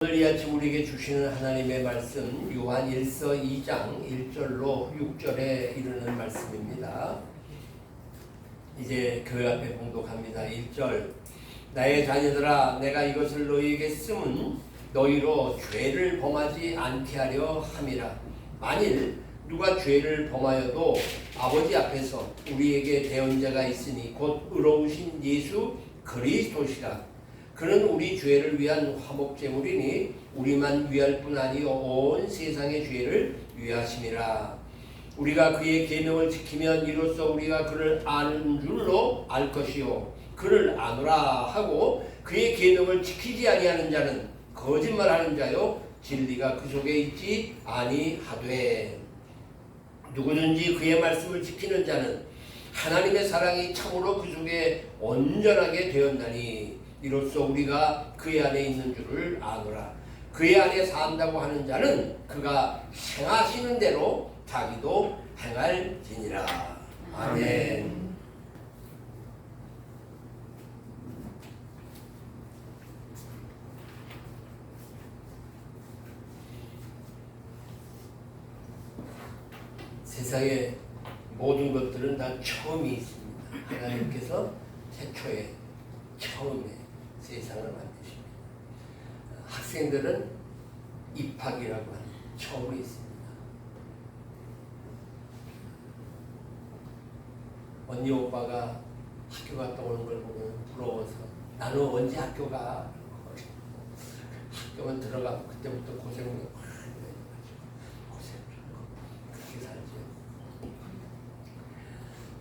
오늘 이 아침 우리에게 주시는 하나님의 말씀 요한 1서 2장 1절로 6절에 이르는 말씀입니다. 이제 교회 앞에 봉독합니다. 1절 나의 자녀들아 내가 이것을 너희에게 쓰면 너희로 죄를 범하지 않게 하려 함이라. 만일 누가 죄를 범하여도 아버지 앞에서 우리에게 대언자가 있으니 곧 의로우신 예수 그리스도시라. 그는 우리 죄를 위한 화목제물이니 우리만 위할 뿐 아니요 온 세상의 죄를 위하심이라. 우리가 그의 계명을 지키면 이로써 우리가 그를 아는 줄로 알 것이요 그를 아노라 하고 그의 계명을 지키지 아니하는 자는 거짓말하는 자요 진리가 그 속에 있지 아니하되 누구든지 그의 말씀을 지키는 자는 하나님의 사랑이 참으로 그 속에 온전하게 되었나니 이로써 우리가 그의 안에 있는 줄을 아노라. 그의 안에 산다고 하는 자는 그가 행하시는 대로 자기도 행할지니라. 아멘. 세상의 모든 것들은 다 처음이 있습니다. 하나님께서 최초에 처음에 세상을 만드십니다. 학생들은 입학이라고 하는 처음이 있습니다. 언니 오빠가 학교 갔다 오는 걸 보면 부러워서 나는 언제 학교 가? 학교만 들어가면 그때부터 고생을 그렇게 살죠.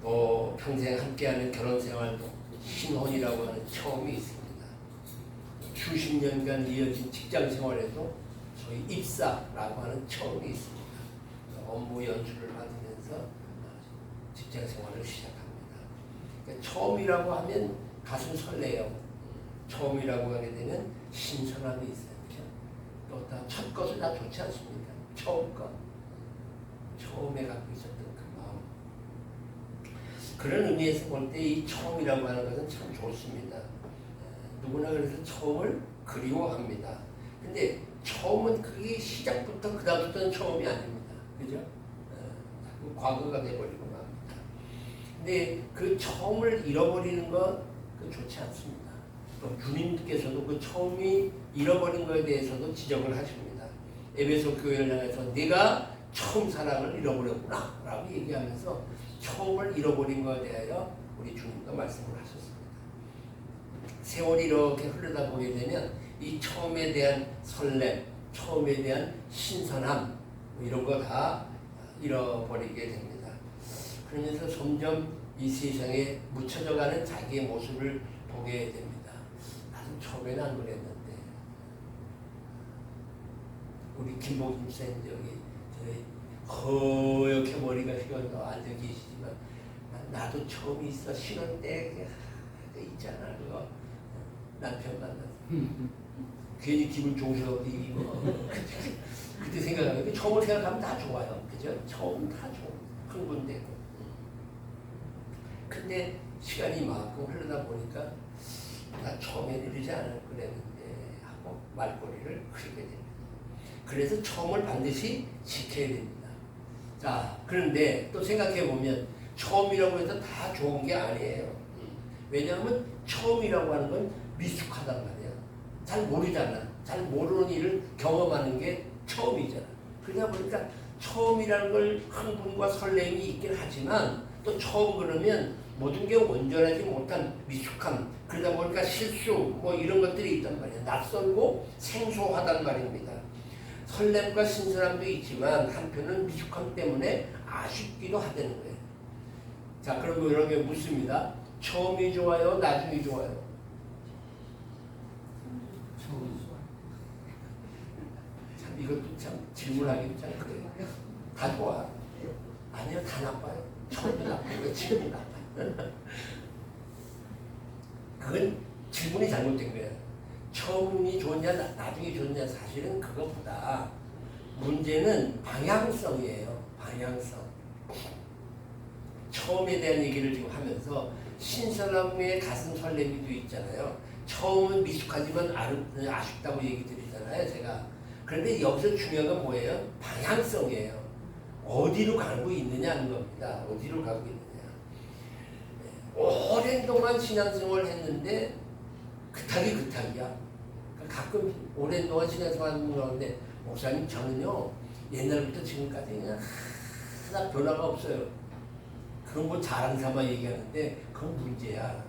또 평생 함께하는 결혼 생활도 신혼이라고 하는 처음이 있습니다. 수십 년간 이어진 직장 생활에도 소위 입사라고 하는 처음이 있습니다. 업무 연수를 받으면서 직장 생활을 시작합니다. 그러니까 처음이라고 하면 가슴 설레요. 처음이라고 하게 되면 신선함이 있어요. 또 첫 것은 다 좋지 않습니까? 처음 것. 처음에 갖고 있었던 그 마음. 그런 의미에서 볼 때 이 처음이라고 하는 것은 참 좋습니다. 누구나 그래서 처음을 그리워합니다. 근데 처음은 그게 시작부터 그 다음부터는 처음이 아닙니다. 그죠? 과거가 돼버리고 맙니다. 근데 그 처음을 잃어버리는 건 좋지 않습니다. 또 주님께서도 그 처음이 잃어버린 것에 대해서도 지적을 하십니다. 에베소 교회를 향해서 네가 처음 사랑을 잃어버렸구나 라고 얘기하면서 처음을 잃어버린 것에 대하여 우리 주님도 말씀을 하셨습니다. 세월이 이렇게 흐르다 보게 되면 이 처음에 대한 설렘, 처음에 대한 신선함 이런 거 다 잃어버리게 됩니다. 그러면서 점점 이 세상에 묻혀져가는 자기의 모습을 보게 됩니다. 나도 처음에는 안 그랬는데 우리 김복임 쌤 저기 허옇게 머리가 휘어서 앉아 계시지만 나도 처음이 있어. 신혼 때 있잖아 그거 남편 만나서 괜히 기분 좋으셔서 이거 그때 생각하면 처음을 생각하면 다 좋아요. 그죠? 처음 다 좋아. 흥분되고. 근데 시간이 이만큼 흐르다 보니까 나 처음에는 이러지 않을 그랬는데 하고 말꼬리를 흐리게 됩니다. 그래서 처음을 반드시 지켜야 됩니다. 자, 그런데 또 생각해 보면 처음이라고 해서 다 좋은 게 아니에요. 왜냐하면 처음이라고 하는 건 미숙하단 말이야. 잘 모르잖아. 잘 모르는 일을 경험하는 게 처음이잖아. 그러다 보니까 처음이라는 걸 흥분과 설렘이 있긴 하지만 또 처음 그러면 모든 게 온전하지 못한 미숙함, 그러다 보니까 실수 뭐 이런 것들이 있단 말이야. 낯설고 생소하단 말입니다. 설렘과 신선함도 있지만 한편은 미숙함 때문에 아쉽기도 하다는 거예요. 자, 그럼 이런 게 묻습니다. 처음이 좋아요? 나중이 좋아요? 처음이 좋아요. 참 이것도 참 질문하기 참 그래요. 다 좋아? 아니요, 다 나빠요. 처음이 나빠요. 지금이 나빠요. 그건 질문이 잘못된 거예요. 처음이 좋냐 나중이 좋냐 사실은 그것보다 문제는 방향성이에요. 방향성. 처음에 대한 얘기를 지금 하면서 신선함의 가슴 설레기도 있잖아요. 처음은 미숙하지만 아쉽다고 얘기 드리잖아요. 그랬잖아요, 제가. 그런데 여기서 중요한 건 뭐예요? 방향성이에요. 어디로 가고 있느냐는 겁니다. 어디로 가고 있느냐. 오랜 동안 신앙생활을 했는데 그닥이야. 가끔 오랜 동안 신앙생활 하는 분 가운데 목사님 저는요 옛날부터 지금까지 그냥 하나 변화가 없어요. 그건 뭐 자랑 삼아 얘기하는데 그건 문제야.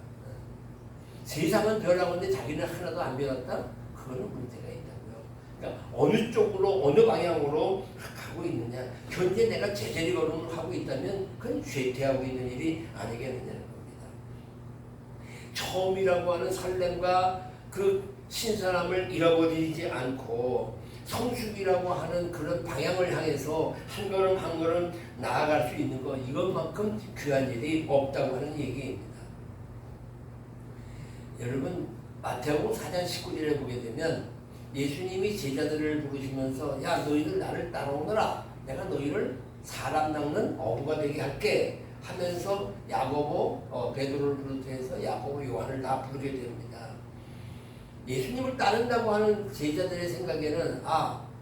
세상은 변하는데 자기는 하나도 안 변했다? 그거는 문제가 있다고요. 그러니까 어느 쪽으로 어느 방향으로 가고 있느냐. 현재 내가 제자리 걸음을 하고 있다면 그건 쇠퇴하고 있는 일이 아니겠느냐는 겁니다. 처음이라고 하는 설렘과 그 신선함을 잃어버리지 않고 성숙이라고 하는 그런 방향을 향해서 한 걸음 한 걸음 나아갈 수 있는 것, 이것만큼 귀한 일이 없다고 하는 얘기입니다. 여러분 마태복음 4장 19절에 보게 되면 예수님이 제자들을 부르시면서 야 너희들 나를 따라오너라, 내가 너희를 사람 낚는 어부가 되게 할게 하면서 야고보, 베드로를 비롯해서 야고보, 요한을 다 부르게 됩니다. 예수님을 따른다고 하는 제자들의 생각에는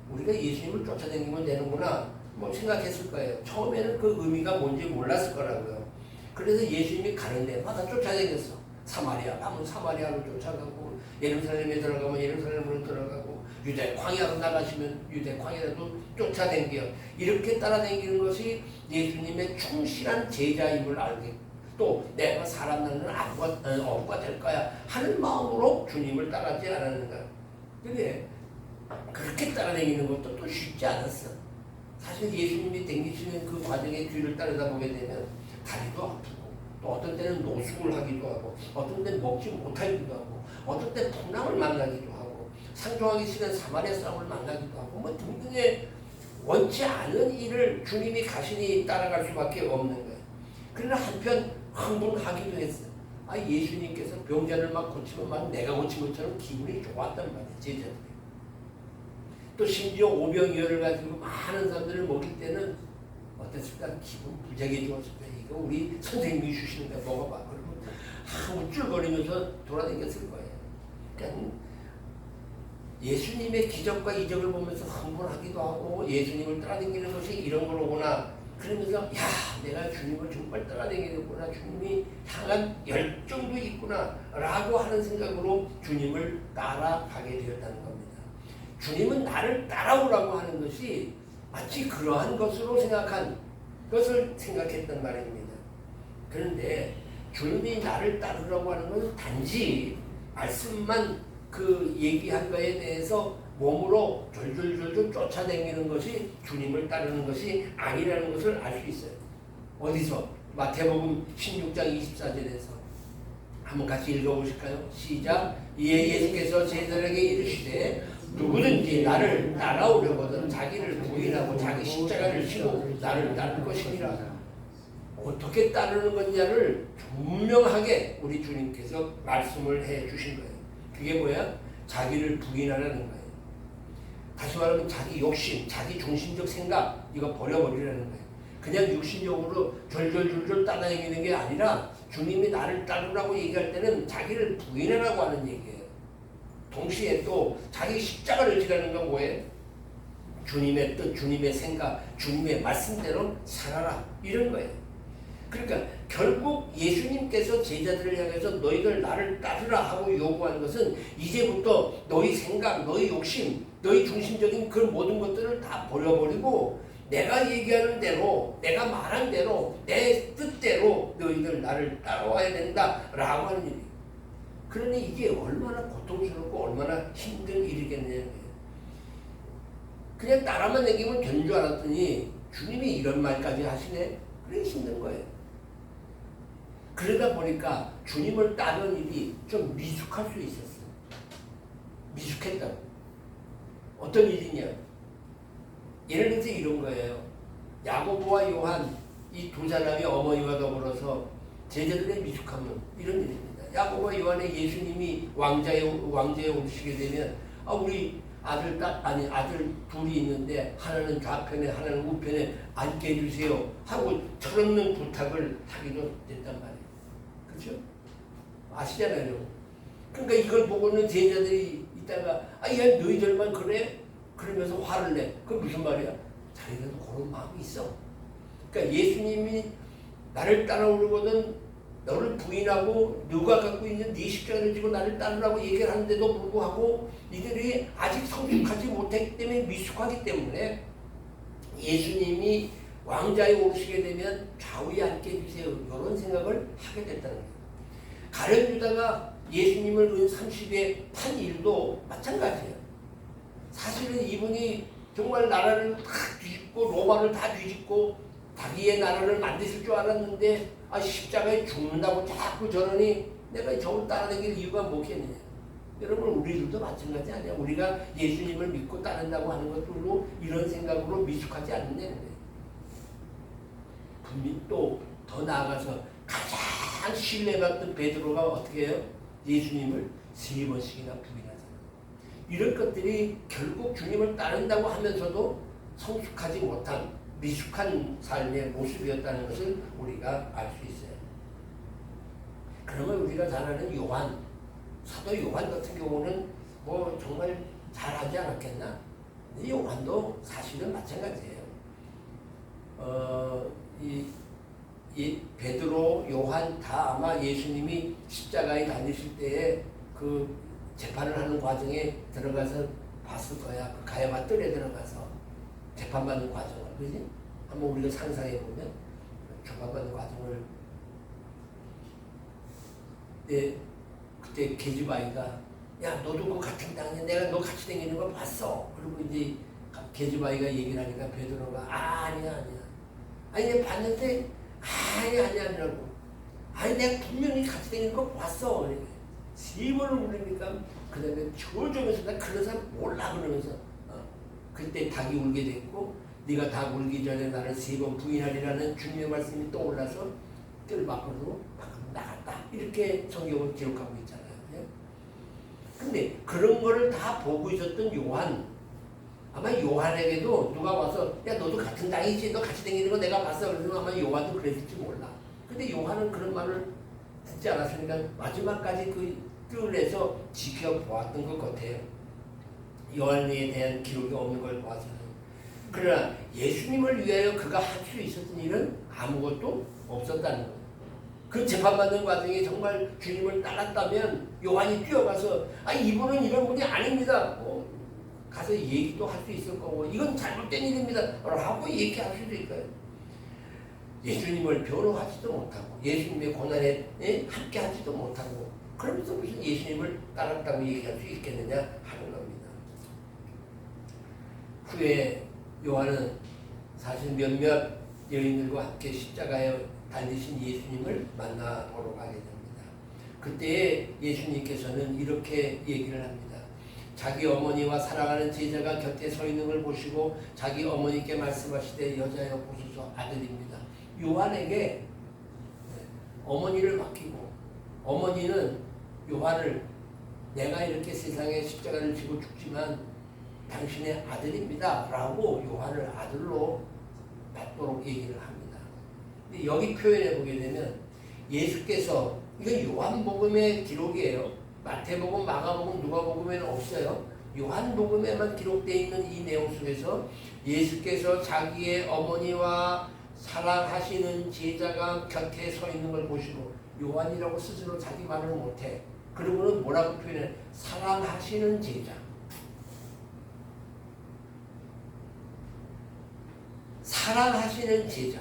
우리가 예수님을 쫓아다니면 되는구나 뭐 생각했을 거예요. 처음에는 그 의미가 뭔지 몰랐을 거라고요. 그래서 예수님이 가는 데마다 쫓아다녔어. 사마리아 가면 사마리아로 쫓아가고, 예루살렘에 들어가면 예루살렘으로 들어가고, 유대 광야로 나가시면 유대 광야로 쫓아다니며, 이렇게 따라다니는 것이 예수님의 충실한 제자임을 알게, 또 내가 사람 낳는 어부가 될 거야 하는 마음으로 주님을 따라지 않았는가. 근데 그렇게 따라다니는 것도 또 쉽지 않았어. 사실 예수님이 다니시는 그 과정의 뒤를 따르다 보게 되면 다리도 아프고, 또 어떤 때는 노숙을 하기도 하고, 어떤 때는 먹지 못하기도 하고, 어떤 때는 풍랑을 만나기도 하고, 상종하기 싫은 사마리아 사람을 만나기도 하고, 뭐 등등의 원치 않은 일을 주님이 가신히 따라갈 수밖에 없는 거예요. 그러나 한편 흥분하기도 했어요. 예수님께서 병자를 막 고치면 막 내가 고친 것처럼 기분이 좋았단 말이에요, 제자들이. 또 심지어 오병이어를 가지고 많은 사람들을 먹일 때는 어땠을까? 기분 무지하게 좋았을 거예요. 이거 우리 선생님이 주시는 거 먹어봐. 그리고 우쭐거리면서 돌아다녔을 거예요. 그러니까 예수님의 기적과 이적을 보면서 흥분하기도 하고, 예수님을 따라다니는 것이 이런 거로구나. 그러면서 내가 주님을 정말 따라다니겠구나, 주님이 향한 열정도 있구나 라고 하는 생각으로 주님을 따라가게 되었다는 겁니다. 주님은 나를 따라오라고 하는 것이 마치 그러한 것으로 생각한 것을 생각했단 말입니다. 그런데 주님이 나를 따르라고 하는 것은 단지 말씀만 그 얘기한 거에 대해서 몸으로 졸졸졸졸 쫓아다니는 것이 주님을 따르는 것이 아니라는 것을 알 수 있어요. 어디서? 마태복음 16장 24절에서 한번 같이 읽어보실까요? 시작. 이에 예수께서 제자들에게 이르시되 누구든지 나를 따라오려거든 자기를 부인하고 자기 십자가를 지고 나를 따를 것이니라. 어떻게 따르는 것냐를 분명하게 우리 주님께서 말씀을 해 주신 거예요. 그게 뭐야? 자기를 부인하라는 거예요. 다시 말하면 자기 욕심, 자기 중심적 생각, 이거 버려버리라는 거예요. 그냥 육신적으로 졸졸졸졸 따라다니는 게 아니라 주님이 나를 따르라고 얘기할 때는 자기를 부인하라고 하는 얘기예요. 동시에 또 자기 십자가를 지라는 건 뭐예요? 주님의 뜻, 주님의 생각, 주님의 말씀대로 살아라, 이런 거예요. 그러니까 결국 예수님께서 제자들을 향해서 너희들 나를 따르라 하고 요구하는 것은 이제부터 너희 생각, 너희 욕심, 너희 중심적인 그 모든 것들을 다 버려버리고 내가 얘기하는 대로, 내가 말한 대로, 내 뜻대로 너희들 나를 따라와야 된다라고 하는 일이에요. 그러니 이게 얼마나 고통스럽고 얼마나 힘든 일이겠느냐는 거예요. 그냥 따라만 다니면 되는 줄 알았더니 주님이 이런 말까지 하시네? 그래 힘든 거예요. 그러다 보니까 주님을 따르는 일이 좀 미숙할 수 있었어요. 미숙했다고. 어떤 일이냐? 예를 들어서 이런 거예요. 야고보와 요한, 이 두 사람이 어머니와 더불어서 제자들의 미숙함은 이런 일입니다. 야고보와 요한의 예수님이 왕자에 오시게 되면 우리 아들 둘이 있는데 하나는 좌편에 하나는 우편에 앉게 해주세요 하고 철없는 부탁을 하기도 됐단 말이에요. 그렇죠? 아시잖아요. 그러니까 이걸 보고는 제자들이 듣다가 야 너희들만 그래? 그러면서 화를 내. 그게 무슨 말이야? 자기들도 그런 마음이 있어. 그러니까 예수님이 나를 따라오려거든 너를 부인하고 너가 갖고 있는 네 십자가를 지고 나를 따르라고 얘기를 하는데도 불구하고 이들이 아직 성숙하지 못했기 때문에 미숙하기 때문에 예수님이 왕좌에 오르시게 되면 좌우에 앉게 해주세요. 이런 생각을 하게 됐다는 거예요. 가룟 유다가 예수님을 은 30에 판 일도 마찬가지예요. 사실은 이분이 정말 나라를 다 뒤집고 로마를 다 뒤집고 자기의 나라를 만드실 줄 알았는데 십자가에 죽는다고 자꾸 저러니 내가 저를 따라다닐 이유가 뭐겠느냐. 여러분 우리들도 마찬가지 아니야. 우리가 예수님을 믿고 따른다고 하는 것들로 이런 생각으로 미숙하지 않는다는 거예요. 분명히 또 더 나아가서 가장 신뢰받던 베드로가 어떻게 해요? 예수님을 3번씩이나 부인하잖아요. 이런 것들이 결국 주님을 따른다고 하면서도 성숙하지 못한 미숙한 삶의 모습이었다는 것을 우리가 알 수 있어요. 그러면 우리가 잘 아는 요한, 사도 요한 같은 경우는 뭐 정말 잘하지 않았겠나? 요한도 사실은 마찬가지예요. 이 베드로, 요한 다 아마 예수님이 십자가에 달리실 때에 그 재판을 하는 과정에 들어가서 봤을 거야. 그 가야바 뜰에 들어가서 재판받는 과정을, 그지? 한번 우리가 상상해 보면 재판받는 과정을 그때 계집아이가 야 너도 그 같은 땅에 내가 너 같이 다니는 거 봤어. 그리고 이제 계집아이가 얘기를 하니까 베드로가 아니야. 아니 내가 봤는데 아니라고. 아니 내가 분명히 같이 다니는 거 봤어. 3번을 부르니까 그 다음에 조종해서 나 그런 사람 몰라 그러면서 그때 닭이 울게 됐고 네가 닭 울기 전에 나를 3번 부인하리라는 주님의 말씀이 떠올라서 뜰 밖으로 나갔다. 이렇게 성경을 기록하고 있잖아요. 근데 그런 거를 다 보고 있었던 요한, 아마 요한에게도 누가 와서 야 너도 같은 땅이지 너 같이 다니는 거 내가 봤어. 그러면 아마 요한도 그랬을지 몰라. 근데 요한은 그런 말을 듣지 않았으니까 마지막까지 그 뜰에서 지켜보았던 것 같아요. 요한에 대한 기록이 없는 걸 봐서는. 그러나 예수님을 위하여 그가 할 수 있었던 일은 아무것도 없었다는 거예요. 그 재판받는 과정에 정말 주님을 따랐다면 요한이 뛰어가서 이분은 이런 분이 아닙니다. 가서 얘기도 할 수 있을 거고 이건 잘못된 일입니다. 라고 얘기할 수도 있어요. 예수님을 변호하지도 못하고 예수님의 고난에 함께 하지도 못하고 그러면서 무슨 예수님을 따랐다고 얘기할 수 있겠느냐 하는 겁니다. 후에 요한은 사실 몇몇 여인들과 함께 십자가에 달리신 예수님을 만나보러 가게 됩니다. 그때 예수님께서는 이렇게 얘기를 합니다. 자기 어머니와 사랑하는 제자가 곁에 서 있는 걸 보시고 자기 어머니께 말씀하시되 여자여 보소서 아들입니다. 요한에게 어머니를 맡기고 어머니는 요한을 내가 이렇게 세상에 십자가를 지고 죽지만 당신의 아들입니다 라고 요한을 아들로 받도록 얘기를 합니다. 근데 여기 표현해 보게 되면 예수께서 이건 요한복음의 기록이에요. 마태복음, 마가복음, 누가복음에는 없어요. 요한복음에만 기록되어 있는 이 내용 속에서 예수께서 자기의 어머니와 사랑하시는 제자가 곁에 서 있는 걸 보시고 요한이라고 스스로 자기 말을 못해. 그리고는 뭐라고 표현해? 사랑하시는 제자. 사랑하시는 제자.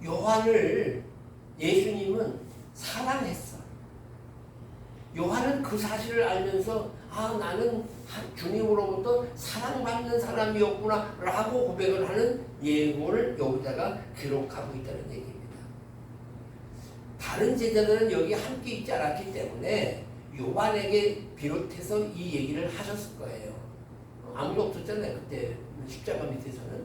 요한을 예수님은 사랑했어. 요한은 그 사실을 알면서 나는 주님으로부터 사랑받는 사람이었구나 라고 고백을 하는 예고를 여기다가 기록하고 있다는 얘기입니다. 다른 제자들은 여기 함께 있지 않았기 때문에 요한에게 비롯해서 이 얘기를 하셨을 거예요. 아무도 없었잖아요. 그때 십자가 밑에서는.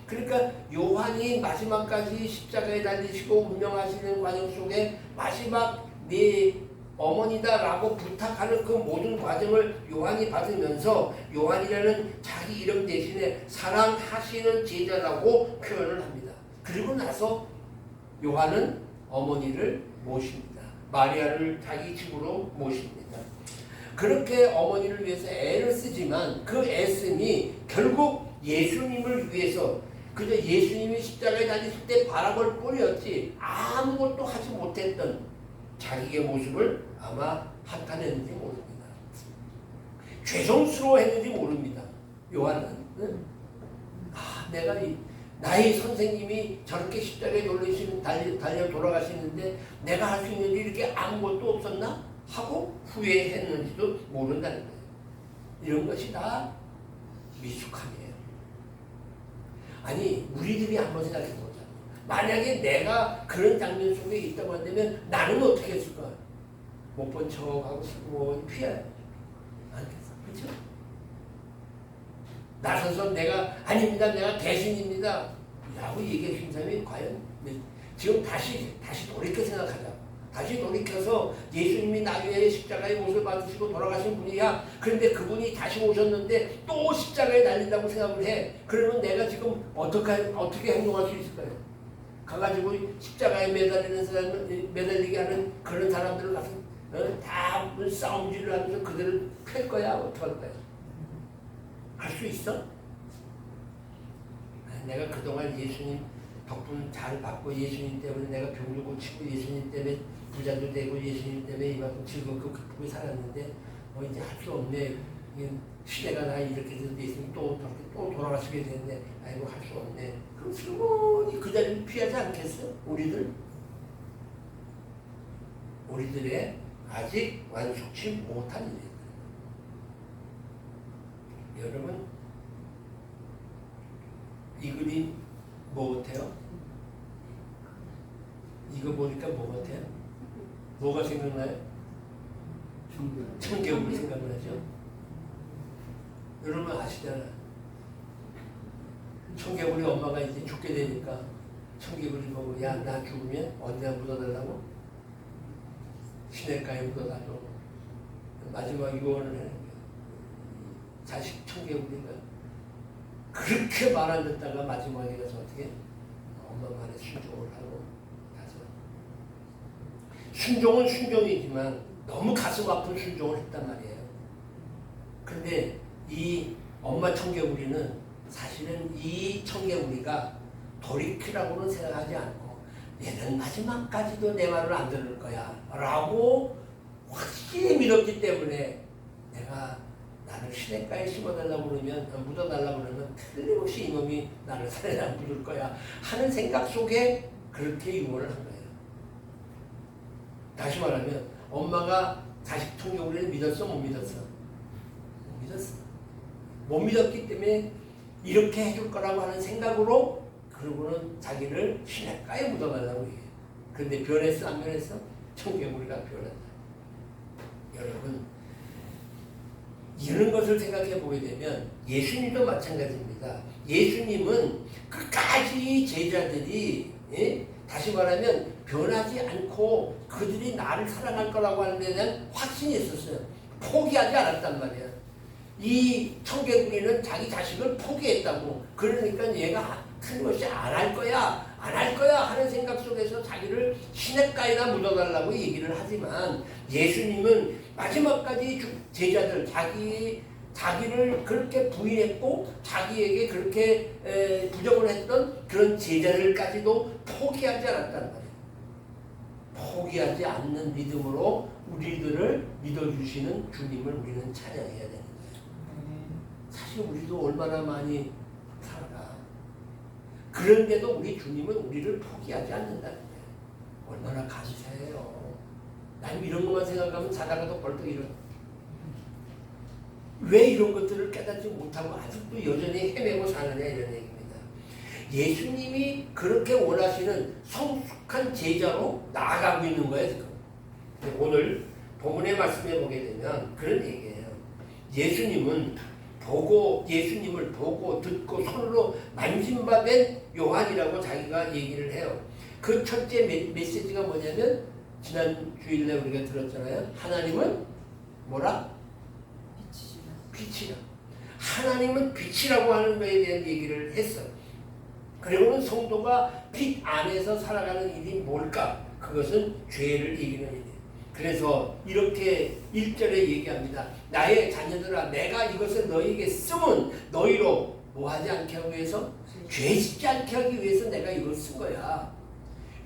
그러니까 요한이 마지막까지 십자가에 달리시고 운명하시는 과정 속에 마지막 네 어머니다라고 부탁하는 그 모든 과정을 요한이 받으면서 요한이라는 자기 이름 대신에 사랑하시는 제자라고 표현을 합니다. 그리고 나서 요한은 어머니를 모십니다. 마리아를 자기 집으로 모십니다. 그렇게 어머니를 위해서 애를 쓰지만 그 애씀이 결국 예수님을 위해서 그저 예수님이 십자가에 달리실 때 바라볼 뿐이었지 아무것도 하지 못했던 자기의 모습을 아마 한탄했는지 모릅니다. 죄송스러워했는지 모릅니다. 요한은 내가 나의 선생님이 저렇게 십자가에 달려 돌아가시는데 내가 할 수 있는 일이 이렇게 아무것도 없었나? 하고 후회했는지도 모른다는 거예요. 이런 것이 다 미숙함이에요. 아니 우리들이 한번 생각해보자. 만약에 내가 그런 장면 속에 있다고 한다면 나는 어떻게 했을까? 못 본 척하고 뭐 피해 않겠어. 그렇죠? 나서서 내가 아닙니다. 내가 대신입니다. 라고 얘기하신 사람이 과연 지금 다시 돌이켜 생각하자. 다시 돌이켜서 예수님이 나 위해 십자가의 못을 받으시고 돌아가신 분이야. 그런데 그분이 다시 오셨는데 또 십자가에 달린다고 생각을 해. 그러면 내가 지금 어떻게 행동할 수 있을까요? 가가지고 십자가에 매달리게 하는 그런 사람들을 가서 다 싸움질을 하면서 그들을 팰 거야? 어떡할 거야? 할 수 있어? 내가 그동안 예수님 덕분 잘 받고 예수님 때문에 내가 병도 고치고 예수님 때문에 부자도 되고 예수님 때문에 이만큼 즐겁고 기쁘게 살았는데 이제 할 수 없네. 시대가 나 이렇게 돼서 예수님 또 돌아가시게 됐네. 아이고 할 수 없네. 그럼 슬그머니 그 자리를 피하지 않겠어? 우리들의 아직 완숙치 못한 일이에요. 여러분 이 그림 뭐 같아요? 이거 보니까 뭐 같아요? 뭐가 생각나요? 청개구리 생각나죠? 여러분 아시잖아. 청개구리 엄마가 이제 죽게 되니까 청개구리 보고 야 나 죽으면 어디다 묻어달라고? 시냇가에 묻어달라고. 마지막 유언을 하는 거예요. 자식 청개구리가 그렇게 말 안 듣다가 마지막에 가서 어떻게 엄마 말에 순종을 하고 가서 순종은 순종이지만 너무 가슴 아픈 순종을 했단 말이에요. 그런데 이 엄마 청개구리는 사실은 이 청개구리가 돌이키라고는 생각하지 않고 얘는 마지막까지도 내 말을 안 들을 거야 라고 확실히 믿었기 때문에 내가 나를 시냇가에 심어달라고 그러면 묻어달라고 그러면 틀림없이 이놈이 나를 산에다 묻을 거야 하는 생각 속에 그렇게 유언을 한 거예요. 다시 말하면 엄마가 자식 청개구리를 믿었어? 못 믿었어? 못 믿었어. 못 믿었기 때문에 이렇게 해줄 거라고 하는 생각으로 그러고는 자기를 시냇가에 묻어달라고 해요. 그런데 변했어? 안 변했어? 청개구리가 변했다. 여러분 이런 것을 생각해 보게 되면 예수님도 마찬가지입니다. 예수님은 끝까지 제자들이 다시 말하면 변하지 않고 그들이 나를 사랑할 거라고 하는 데 대한 확신이 있었어요. 포기하지 않았단 말이야. 이 청개구리는 자기 자식을 포기했다고. 그러니까 얘가 틀림없이 안 할 거야 하는 생각 속에서 자기를 시냇가에다 묻어달라고 얘기를 하지만 예수님은 마지막까지 제자들 자기를 그렇게 부인했고 자기에게 그렇게 부정을 했던 그런 제자들까지도 포기하지 않았단 말이에요. 포기하지 않는 믿음으로 우리들을 믿어주시는 주님을 우리는 찬양해야 되는 거예요. 사실 우리도 얼마나 많이 살아가. 그런데도 우리 주님은 우리를 포기하지 않는다는 거예요. 얼마나 감사해요. 난 이런 것만 생각하면 자다가도 벌떡 일어나. 왜 이런 것들을 깨닫지 못하고 아직도 여전히 헤매고 사느냐 이런 얘기입니다. 예수님이 그렇게 원하시는 성숙한 제자로 나아가고 있는 거예요. 지금. 오늘 본문의 말씀에 보게 되면 그런 얘기예요. 예수님을 보고 듣고 손으로 만진 바 된 요한이라고 자기가 얘기를 해요. 그 첫째 메시지가 뭐냐면 지난 주일에 우리가 들었잖아요. 하나님은 뭐라? 빛이라. 하나님은 빛이라고 하는 것에 대한 얘기를 했어요. 그리고는 성도가 빛 안에서 살아가는 일이 뭘까? 그것은 죄를 이기는 일이에요. 그래서 이렇게 1절에 얘기합니다. 나의 자녀들아 내가 이것을 너희에게 쓰면 너희로 뭐하지 않게 하기 위해서? 죄 짓지 않게 하기 위해서 내가 이걸 쓴 거야.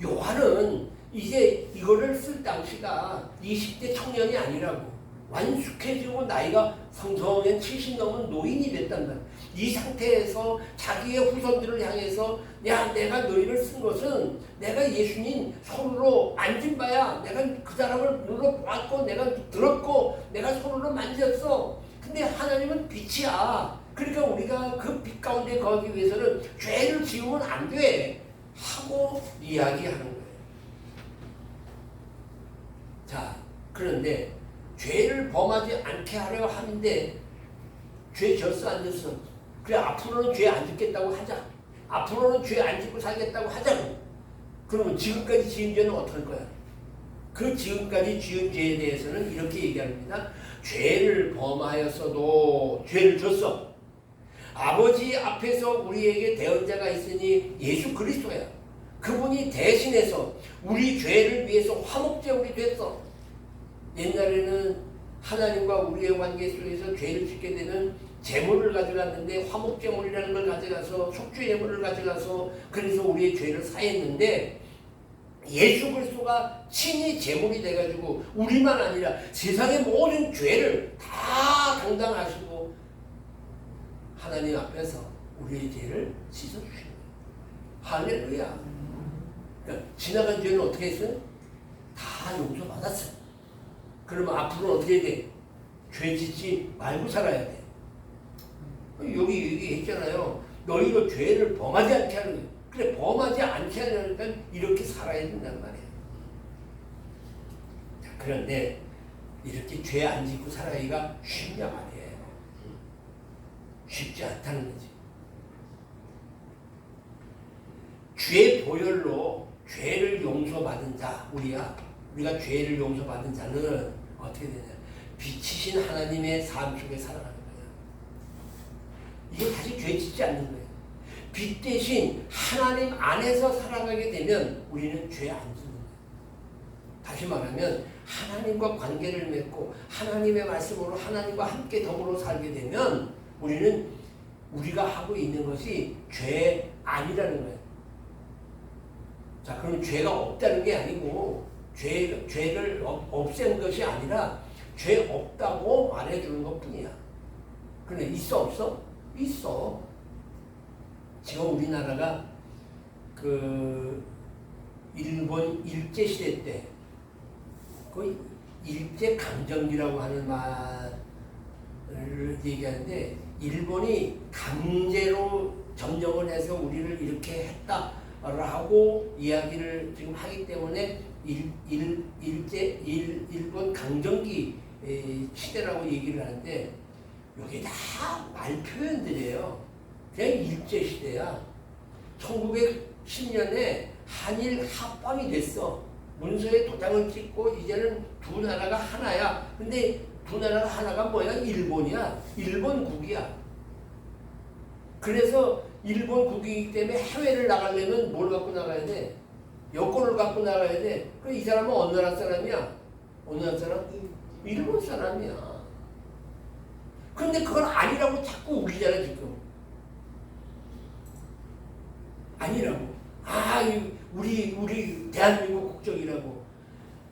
요한은 이제 이거를 쓸 당시가 20대 청년이 아니라고 완숙해지고 나이가 성성한 70 넘은 노인이 됐단 말이야. 이 상태에서 자기의 후손들을 향해서 야 내가 너희를 쓴 것은 내가 예수님 손으로 만진 바야. 내가 그 사람을 눈으로 보았고 내가 들었고 내가 손으로 만졌어. 근데 하나님은 빛이야. 그러니까 우리가 그 빛 가운데 거하기 위해서는 죄를 지으면 안 돼 하고 이야기하는 거예요. 자, 그런데 죄를 범하지 않게 하려 하는데 죄 졌어 안 졌어? 그래 앞으로는 죄 안 짓겠다고 하자. 앞으로는 죄 안 짓고 살겠다고 하자고. 그러면 지금까지 지은 죄는 어떨 거야? 그 지금까지 지은 죄에 대해서는 이렇게 얘기합니다. 죄를 범하였어도 죄를 졌어. 아버지 앞에서 우리에게 대언자가 있으니 예수 그리스도야. 그분이 대신해서 우리 죄를 위해서 화목제물이 됐어. 옛날에는 하나님과 우리의 관계 속에서 죄를 짓게 되면 제물을 가져갔는데 화목제물이라는 걸 가져가서 속죄제물을 가져가서 그래서 우리의 죄를 사했는데 예수 그리스도가 친히 제물이 돼가지고 우리만 아니라 세상의 모든 죄를 다 감당하시고 하나님 앞에서 우리의 죄를 씻어주시는 거예요. 할렐루야. 그러니까 지나간 죄는 어떻게 했어요? 다 용서받았어요. 그러면 앞으로는 어떻게 돼? 죄 짓지 말고 살아야 돼. 여기 얘기했잖아요. 너희가 죄를 범하지 않게 하는 거예요. 그래 범하지 않게 하려니까 이렇게 살아야 된단 말이에요. 자, 그런데 이렇게 죄 안 짓고 살아가기가 쉽냐 말이에요. 쉽지 않다는 거지. 죄 보혈로 죄를 용서받은 자, 우리가 죄를 용서받은 자는 어떻게 되냐? 빛이신 하나님의 삶 속에 살아가는 거예요. 이게 다시 죄 짓지 않는 거예요. 빛 대신 하나님 안에서 살아가게 되면 우리는 죄 안 짓는 거예요. 다시 말하면 하나님과 관계를 맺고 하나님의 말씀으로 하나님과 함께 더불어 살게 되면 우리는 우리가 하고 있는 것이 죄 아니라는 거예요. 자, 그럼 죄가 없다는 게 아니고 죄를 없앤 것이 아니라 죄 없다고 말해주는 것 뿐이야. 근데 있어 없어? 있어. 지금 우리나라가 그 일본 일제시대 때 그 일제강점기라고 하는 말을 얘기하는데 일본이 강제로 점령을 해서 우리를 이렇게 했다라고 이야기를 지금 하기 때문에 일본 강점기 시대라고 얘기를 하는데 여기 다 말 표현들이에요. 그냥 일제시대야. 1910년에 한일 합방이 됐어. 문서에 도장을 찍고 이제는 두 나라가 하나야. 근데 두 나라가 하나가 뭐야? 일본이야. 일본국이야. 그래서 일본국이기 때문에 해외를 나가려면 뭘 갖고 나가야 돼? 여권을 갖고 나가야 돼. 그럼 이 사람은 어느 나라 사람이야? 어느 나라 사람? 일본 사람이야. 근데 그건 아니라고 자꾸 우기잖아 지금. 아니라고. 우리 대한민국 국적이라고.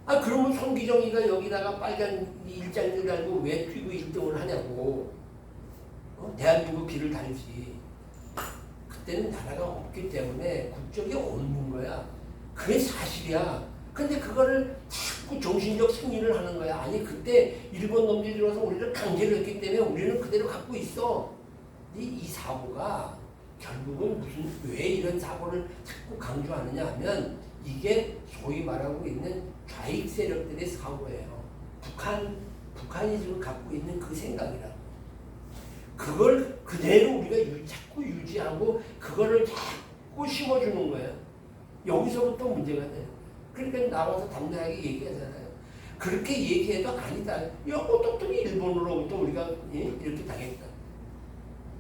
그러면 송기정이가 여기다가 빨간 일장을 달고 왜 피구 1등을 하냐고. 대한민국 길을 달지. 그때는 나라가 없기 때문에 국적이 없는 거야. 그게 사실이야. 근데 그거를 자꾸 정신적 승리를 하는 거야. 아니 그때 일본 놈들이 들어와서 우리를 강제로 했기 때문에 우리는 그대로 갖고 있어. 근데 이 사고가 결국은 왜 이런 사고를 자꾸 강조하느냐 하면 이게 소위 말하고 있는 좌익 세력들의 사고예요. 북한이 지금 갖고 있는 그 생각이라고. 그걸 그대로 우리가 자꾸 유지하고 그거를 자꾸 심어주는 거예요. 여기서부터 문제가 돼요. 그러니까 나와서 당당하게 얘기하잖아요. 그렇게 얘기해도 아니다. 어떻더니 일본으로부터 우리가 이렇게 당했다.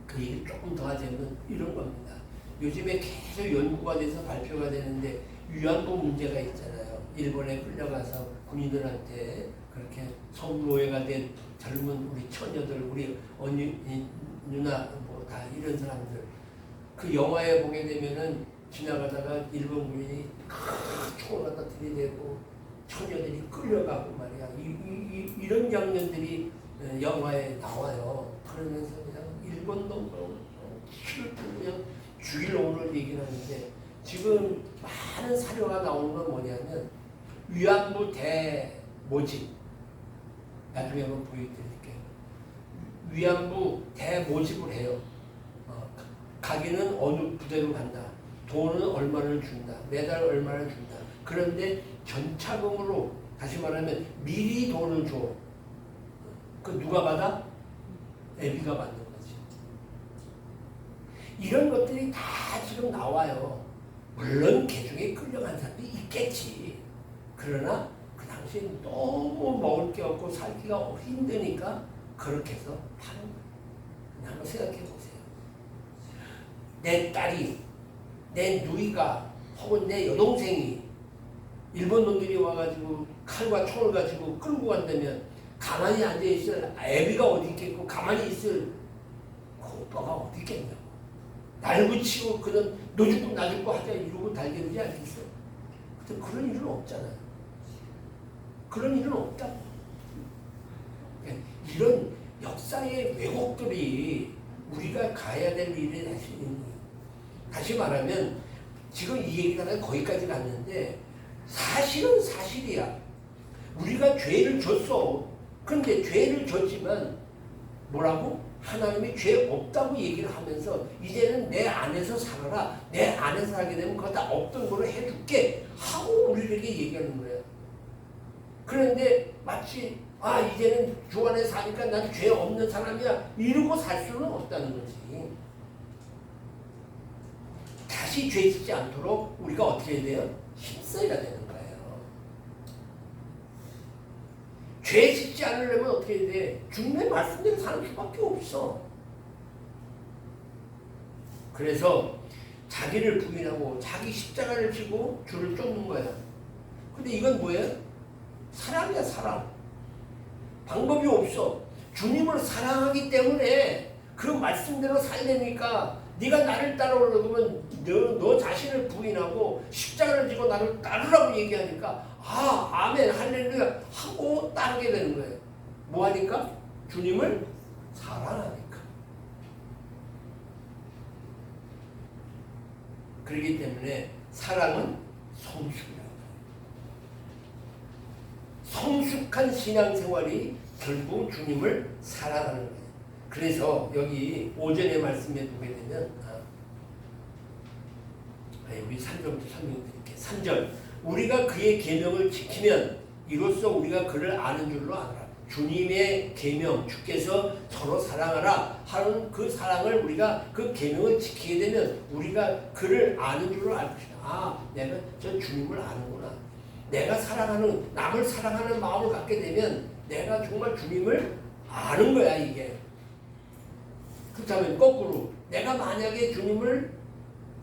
그 얘기를 조금 더 하자면 이런 겁니다. 요즘에 계속 연구가 돼서 발표가 되는데 위안부 문제가 있잖아요. 일본에 끌려가서 군인들한테 그렇게 성노예가 된 젊은 우리 처녀들, 우리 언니, 누나, 뭐 다 이런 사람들. 그 영화에 보게 되면은 지나가다가 일본 군인이 큰 총을 갖다 들이대고 처녀들이 끌려가고 말이야. 이런 장면들이 영화에 나와요. 그러면서 그냥 일본도 그냥 죽일 놈을 얘기하는데 지금 많은 사료가 나오는 건 뭐냐면 위안부 대모집. 나중에 한번 보여드릴게요. 위안부 대모집을 해요. 가기는 어느 부대로 간다. 돈은 얼마를 준다. 매달 얼마를 준다. 그런데 전차금으로 다시 말하면 미리 돈을 줘. 그 누가 받아? 애비가 받는 거지. 이런 것들이 다 지금 나와요. 물론 개중에 끌려간 사람도 있겠지. 그러나 그 당시엔 너무 먹을 게 없고 살기가 힘드니까 그렇게 해서 파는 거예요. 한번 생각해 보세요. 내 딸이, 내 누이가 혹은 내 여동생이 일본 놈들이 와가지고 칼과 총을 가지고 끌고 간다면 가만히 앉아있을 애비가 어디 있겠고 가만히 있을 그 오빠가 어디 있겠냐고. 날 붙이고 그는 너 죽고 나 죽고 하자 이러고 달겨들지 않겠어. 근데 그런 일은 없잖아요. 그런 일은 없다고. 이런 역사의 왜곡들이 우리가 가야 될 일이 다시 말하면 지금 이 얘기가 거기까지 갔는데 사실은 사실이야. 우리가 죄를 졌어. 그런데 죄를 졌지만 뭐라고? 하나님이 죄 없다고 얘기를 하면서 이제는 내 안에서 살아라. 내 안에서 살게 되면 그거 다 없던 거를 해줄게 하고 우리에게 얘기하는 거야. 그런데 마치 이제는 주 안에 사니까 난 죄 없는 사람이야 이러고 살 수는 없다는 거지. 다시 죄 짓지 않도록 우리가 어떻게 해야 돼요? 힘써야 되는 거예요. 죄 짓지 않으려면 어떻게 해야 돼? 주님의 말씀대로 사는 수밖에 없어. 그래서 자기를 부인하고 자기 십자가를 지고 주를 쫓는 거야. 근데 이건 뭐예요? 사랑이야, 사랑. 방법이 없어. 주님을 사랑하기 때문에 그 말씀대로 살려니까 네가 나를 따라오려면 너 자신을 부인하고 십자가를 지고 나를 따르라고 얘기하니까 아멘 할렐루야 하고 따르게 되는 거예요. 뭐 하니까? 주님을 사랑하니까. 그렇기 때문에 사랑은 성숙이라고. 성숙한 신앙생활이 결국 주님을 사랑하는 거예요. 그래서 여기 오전의 말씀에 보게 되면 우리 3절부터 설명드릴게요. 3절 우리가 그의 계명을 지키면 이로써 우리가 그를 아는 줄로 알아라. 주님의 계명, 주께서 서로 사랑하라 하는 그 사랑을 우리가 그 계명을 지키게 되면 우리가 그를 아는 줄로 알 것이다. 내가 저 주님을 아는구나. 내가 사랑하는, 남을 사랑하는 마음을 갖게 되면 내가 정말 주님을 아는 거야, 이게. 그렇다면 거꾸로 내가 만약에 주님을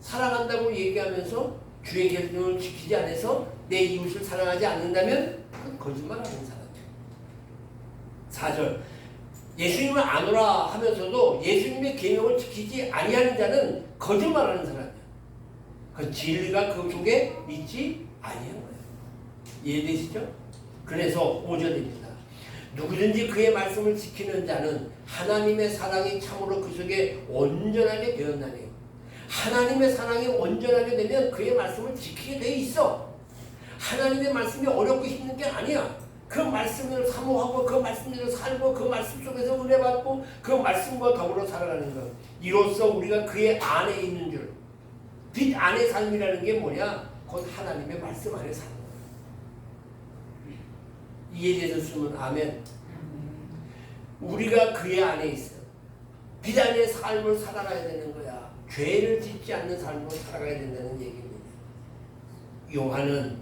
사랑한다고 얘기하면서 주의 계명을 지키지 않아서 내 이웃을 사랑하지 않는다면 그건 거짓말하는 사람이에요. 4절 예수님을 아노라 하면서도 예수님의 계명을 지키지 아니하는 자는 거짓말하는 사람이에요. 그 진리가 그 속에 있지 아니한 거예요. 이해되시죠? 그래서 5절입니다. 누구든지 그의 말씀을 지키는 자는 하나님의 사랑이 참으로 그 속에 온전하게 되었나니. 하나님의 사랑이 온전하게 되면 그의 말씀을 지키게 돼 있어. 하나님의 말씀이 어렵고 힘든 게 아니야. 그 말씀을 사모하고 그 말씀대로 살고 그 말씀 속에서 은혜 받고 그 말씀과 더불어 살아가는 것. 이로써 우리가 그의 안에 있는 줄. 빛 안에 삶이라는 게 뭐냐? 곧 하나님의 말씀 안에 사는 거야. 이해되셨으면 아멘. 우리가 그의 안에 있어. 빛 안에 삶을 살아가야 되는 거야. 죄를 짓지 않는 삶으로 살아가야 된다는 얘기입니다. 요한은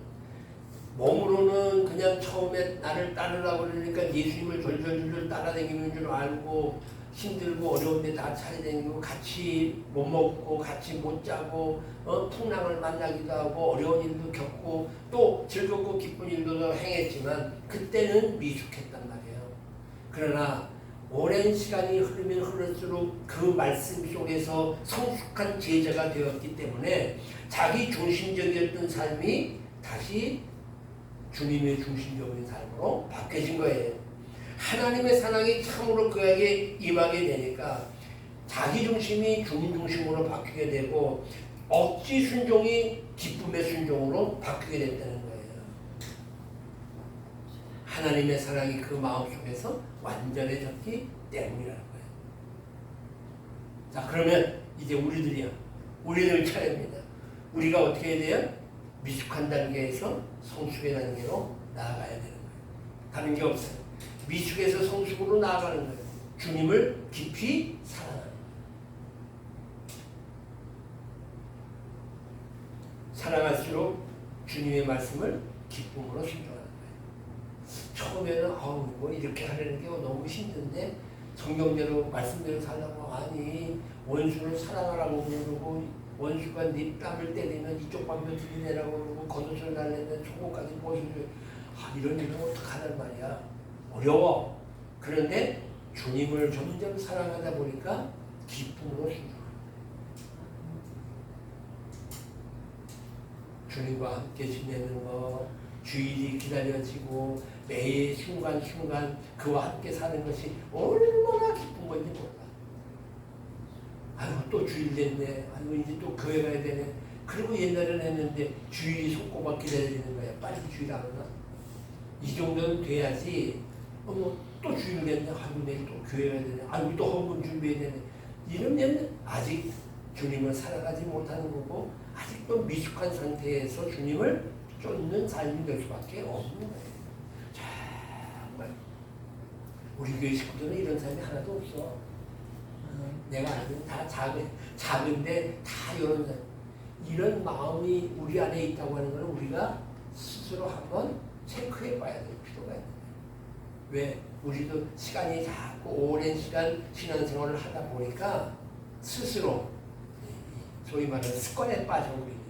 몸으로는 그냥 처음에 나를 따르라고 그러니까 예수님을 졸졸졸 따라다니는 줄 알고 힘들고 어려운데 다 차례다니고 같이 못 먹고 같이 못 자고 풍랑을 만나기도 하고 어려운 일도 겪고 또 즐겁고 기쁜 일도 행했지만 그때는 미숙했단 말이에요. 그러나 오랜 시간이 흐르면 흐를수록 그 말씀 속에서 성숙한 제자가 되었기 때문에 자기 중심적이었던 삶이 다시 주님의 중심적인 삶으로 바뀌어진 거예요. 하나님의 사랑이 참으로 그에게 임하게 되니까 자기 중심이 주님 중심으로 바뀌게 되고 억지 순종이 기쁨의 순종으로 바뀌게 됐다는 거예요. 하나님의 사랑이 그 마음속에서 완전해졌기 때문이라는 거예요. 자, 그러면 이제 우리들 차례입니다. 우리가 어떻게 해야 돼요? 미숙한 단계에서 성숙의 단계로 나아가야 되는 거예요. 다른 게 없어요. 미숙에서 성숙으로 나아가는 거예요. 주님을 깊이 사랑하는 거예요. 사랑할수록 주님의 말씀을 기쁨으로 순종하는 거예요. 처음에는 뭐 이렇게 하려는 게 너무 힘든데 성경대로 말씀대로 살라고 하니 원수를 사랑하라고 그러고 원수가 네 뺨을 때리면 이쪽 뺨도 들이대라고 그러고 겉옷을 날리면 속옷까지 벗어줘. 이런 일은 어떡하란 말이야. 어려워. 그런데 주님을 점점 사랑하다 보니까 기쁨으로 순종합니다. 주님과 함께 지내는 거, 주일이 기다려지고 매일 순간순간 그와 함께 사는 것이 얼마나 기쁜 건지 몰라. 아유, 또 주일 됐네. 아유, 이제 또 교회 가야 되네. 그리고 옛날에는 했는데 주일이 손꼽아 기다리는 거야. 빨리 주일 안 오나? 이 정도는 돼야지. 또 주일 됐네. 아유, 내일 또 교회 가야 되네. 아유, 또 헌금 준비해야 되네. 이러면 아직 주님을 살아가지 못하는 거고 아직도 미숙한 상태에서 주님을 쫓는 삶이 될 수밖에 없는 거예요. 정말 우리 교회 식구들은 이런 사람이 하나도 없어. 내가 알기로는 다 작은데 다 이런 마음이 우리 안에 있다고 하는 걸 우리가 스스로 한번 체크해 봐야 될 필요가 있는 거예요. 왜? 우리도 시간이 자꾸 오랜 시간 신앙생활을 하다 보니까 스스로 소위 말하는 습관에 빠져오고 있는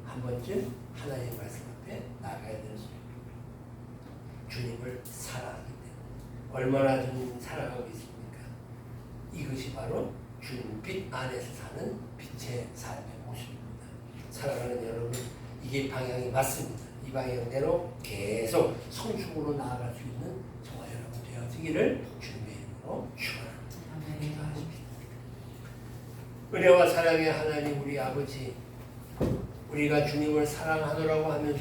한 번쯤 하나님의 말씀 앞에 나가야 되는 주님을 사랑하기 때문에 얼마나 주님 사랑하고 있습니까? 이것이 바로 주님 빛 안에서 사는 빛의 삶의 모습입니다. 사랑하는 여러분, 이게 방향이 맞습니다. 이 방향대로 계속 성숙으로 나아갈 수 있는 저와 여러분 되어지기를 주님의 이름으로 축원합니다. 은혜와 사랑의 하나님 우리 아버지, 우리가 주님을 사랑하노라고 하면서도